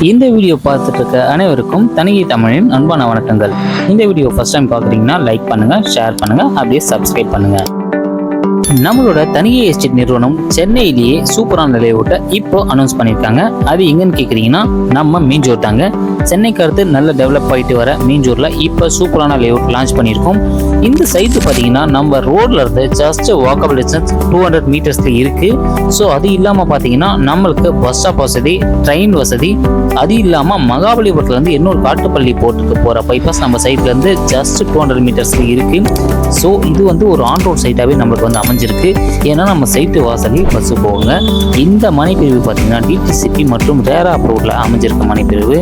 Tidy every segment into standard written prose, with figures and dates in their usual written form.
இந்த வீடியோ பார்த்துட்டு இருக்க அனைவருக்கும் தனிகை தமிழின் அன்பான வணக்கங்கள். இந்த வீடியோ ஃபர்ஸ்ட் டைம் பார்க்குறீங்கன்னா லைக் பண்ணுங்க, ஷேர் பண்ணுங்க, அப்படியே சப்ஸ்கிரைப் பண்ணுங்க. நம்மளோட தனிகை எஸ்டேட் நிறுவனம் சென்னையிலேயே சூப்பரான லேஅவுட்டை இப்போ அனௌன்ஸ் பண்ணியிருக்காங்க. அது எங்கன்னு கேட்குறீங்கன்னா நம்ம மீஞ்சூர் தாங்க. சென்னைக்கு அடுத்து நல்ல டெவலப் ஆகிட்டு வர மீஞ்சூரில் இப்போ சூப்பரான லேஅவுட் லான்ச் பண்ணியிருக்கோம். இந்த சைட்டு பார்த்தீங்கன்னா நம்ம ரோட்ல இருந்து ஜஸ்ட் வாக்கபிள் டிஸ்டன்ஸ் 200 மீட்டர்ஸ்ல இருக்கு. ஸோ அது இல்லாமல் பார்த்தீங்கன்னா நம்மளுக்கு பஸ் ஸ்டாப் வசதி, ட்ரெயின் வசதி, அது இல்லாமல் மகாபலிபுரத்துலேருந்து இன்னொரு காட்டுப்பள்ளி போர்ட்டுக்கு போகிற பைபாஸ் நம்ம சைட்லேருந்து ஜஸ்ட் 200 மீட்டர்ஸ்ல இருக்கு. ஸோ இது வந்து ஒரு ஆன் ரோட் சைட்டாகவே நம்மளுக்கு வந்து அமைஞ்சிருக்கு. ஏன்னா நம்ம சைட்டு வாசலில் பஸ் போகுங்க. இந்த மனைப்பிரிவு பார்த்தீங்கன்னா டிடிசிபி மற்றும் ரேரா அப்ரூவ்ல அமைஞ்சிருக்க மனைப்பிரிவு.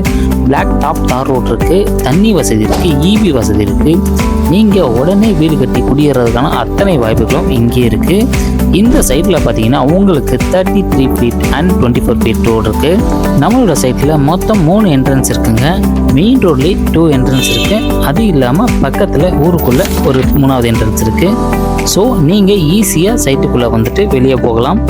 பிளாக் டாப் தார் ரோட் இருக்கு, தண்ணி வசதி இருக்கு, இபி வசதி இருக்கு. நீங்க உடனே வீடு கட்டி குடியேறதுக்கான அத்தனை வாய்ப்புகளும் இங்கே இருக்கு. இந்த சைட்ல பாத்தீங்கன்னா உங்களுக்கு 33 ஃபீட் அண்ட் 24 ஃபீட் ரோடு இருக்கு. நம்மளோட சைட்ல மொத்தம் 3 என்ட்ரன்ஸ் இருக்குங்க. மெயின் ரோட்லேயே 2 என்ட்ரன்ஸ் இருக்கு. அது இல்லாம பக்கத்துல ஊருக்குள்ள ஒரு 3வது என்ட்ரன்ஸ் இருக்கு. ஸோ நீங்க ஈஸியா சைட்டுக்குள்ள வந்துட்டு வெளியே போகலாம்.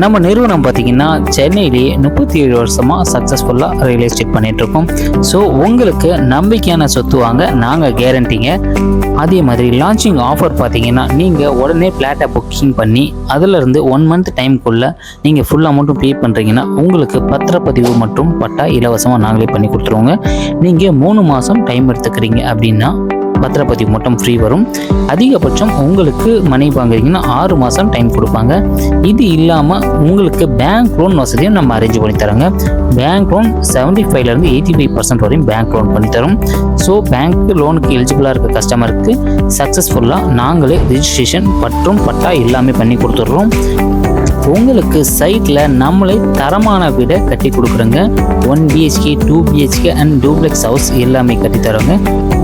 நம்ம நிறுவனம் பார்த்தீங்கன்னா சென்னையிலேயே 37 வருஷமாக சக்ஸஸ்ஃபுல்லாக ரியல் எஸ்டேட் பண்ணிட்டு இருக்கோம். ஸோ உங்களுக்கு நம்பிக்கையான சொத்து வாங்க நாங்கள் கேரண்டிங்க. அதே மாதிரி லான்ச்சிங் ஆஃபர் பார்த்தீங்கன்னா நீங்கள் உடனே பிளாட்டை புக்கிங் பண்ணி அதிலிருந்து 1 மந்த் டைமுக்குள்ளே நீங்கள் ஃபுல் அமௌண்ட்டும் பே பண்ணுறீங்கன்னா உங்களுக்கு பத்திரப்பதிவு மற்றும் பட்டா இலவசமாக நாங்களே பண்ணி கொடுத்துருவோங்க. நீங்கள் 3 மாதம் டைம் எடுத்துக்கிறீங்க அப்படின்னா பத்திரப்பதிவு மட்டும் ஃப்ரீ வரும். அதிகபட்சம் உங்களுக்கு மணி வாங்குறீங்கன்னா 6 மாதம் டைம் கொடுப்பாங்க. இது இல்லாமல் உங்களுக்கு பேங்க் லோன் வசதியும் நம்ம அரேஞ்ச் பண்ணி தரோங்க. பேங்க் லோன் 75% 85% வரையும் பேங்க் லோன் பண்ணி தரோம். ஸோ பேங்க் லோனுக்கு எலிஜிபிளாக இருக்க கஸ்டமருக்கு சக்ஸஸ்ஃபுல்லாக நாங்களே ரிஜிஸ்ட்ரேஷன் மற்றும் பட்டா எல்லாமே பண்ணி கொடுத்துட்றோம். உங்களுக்கு சைட்டில் நம்மளே தரமான வீடை கட்டி கொடுக்குறோங்க. 1 BHK 2 BHK and duplex house எல்லாமே கட்டி தரோங்க.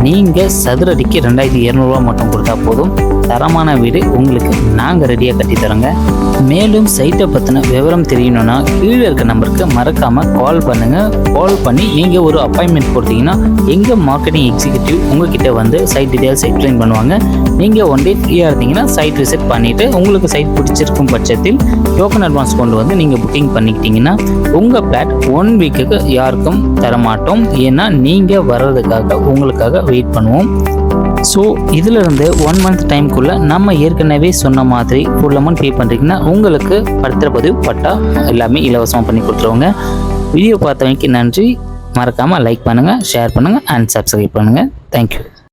நீங்கள் சதுரடிக்கு 2200 ரூபா மட்டும் கொடுத்தா போதும். தரமான வீடு உங்களுக்கு நாங்கள் ரெடியாக கட்டி தரோங்க. மேலும் சைட்டை பற்றின விவரம் தெரியணும்னா கீழே இருக்க நம்பருக்கு மறக்காமல் கால் பண்ணுங்கள். கால் பண்ணி நீங்கள் ஒரு அப்பாயின்மெண்ட் கொடுத்தீங்கன்னா எங்கள் மார்க்கெட்டிங் எக்ஸிக்யூட்டிவ் உங்ககிட்ட வந்து சைட் டீட்டெயில்ஸ் எக்ஸ்பிளைன் பண்ணுவாங்க. நீங்கள் 1 டே ஃப்ரீயாக இருந்தீங்கன்னா சைட் விசிட் பண்ணிவிட்டு உங்களுக்கு சைட் பிடிச்சிருக்கும் பட்சத்தில் டோக்கன் அட்வான்ஸ் கொண்டு வந்து நீங்கள் புக்கிங் பண்ணிக்கிட்டீங்கன்னா உங்கள் பிளாட் 1 வீக்குக்கு யாருக்கும் தரமாட்டோம். ஏன்னா நீங்கள் வர்றதுக்காக உங்களுக்காக வெயிட் பண்ணுவோம். ஸோ இதிலிருந்து 1 மந்த் டைமுக்குள்ளே நம்ம ஏற்கனவே சொன்ன மாதிரி ஃபுல் அமௌண்ட் பே பண்ணுறீங்கன்னா உங்களுக்கு பத்திரப்பதிவு பட்டா எல்லாமே இலவசமாக பண்ணி கொடுத்துருவோங்க. வீடியோ பார்த்தவங்களுக்கு நன்றி. மறக்காமல் லைக் பண்ணுங்கள், ஷேர் பண்ணுங்கள் அண்ட் சப்ஸ்கிரைப் பண்ணுங்கள். தேங்க்யூ.